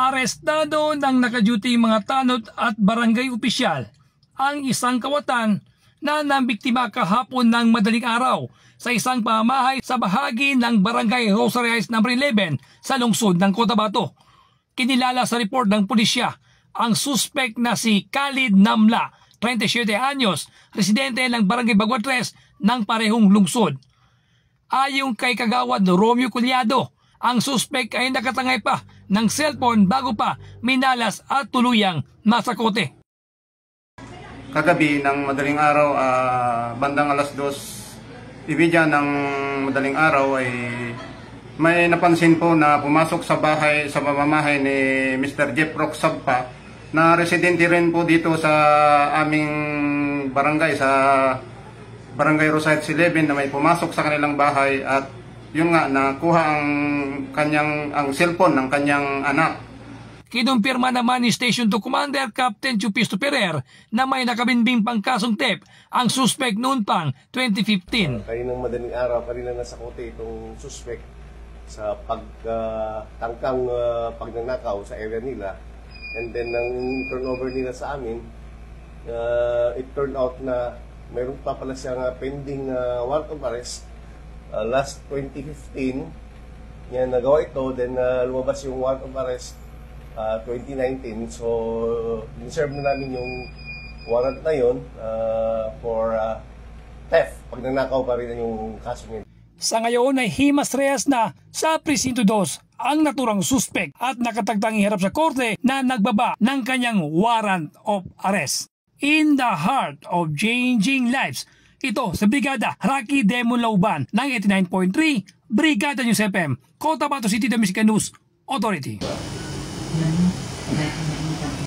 Arestado ng nakaduty mga tanod at barangay opisyal ang isang kawatan na nambiktima kahapon ng madaling araw sa isang pamamahay sa bahagi ng Barangay Rosary Heights No. 11 sa lungsod ng Cotabato. Kinilala sa report ng pulisya ang suspect na si Khalid Namla, 37 anyos, residente ng Barangay Baguatres ng parehong lungsod. Ayon kay Kagawad Romeo Collado, ang suspect ay nakatangay pa ng cellphone bago pa minalas at tuluyang nasakote. Kagabi ng madaling araw, bandang alas 2:30 ng madaling araw ay may napansin po na pumasok sa pamamahay ni Mr. Jeff Rock Sabpa na residente rin po dito sa aming barangay, sa Barangay Rosary Heights 11, na may pumasok sa kanilang bahay at yun nga, nakuha ang cellphone ng kanyang anak. Kinumpirma naman ni Station 2 Commander Captain Chupisto Ferrer na may nakabinbing pangkasong theft ang suspect noon pang 2015. Kaninang madaling araw, kanina nasa kote itong suspect sa pagtangkang pagnanakaw sa area nila. And then nang turnover nila sa amin, it turned out na meron pa pala siyang pending warrant of arrest. Last 2015, yan, nagawa ito, then lumabas yung warrant of arrest 2019. So, in-serve na namin yung warrant na yun for theft. Pag nanakaw pa rin yung kaso niya. Sa ngayon ay himas rehas na sa Presinto 2 ang naturang suspect at nakatagtang iharap sa korte na nagbaba ng kanyang warrant of arrest. In the heart of changing lives, ito sa Brigada Rocky Demon Lauban ng 89.3 Brigada News FM, Cotabato City, The Michigan News Authority.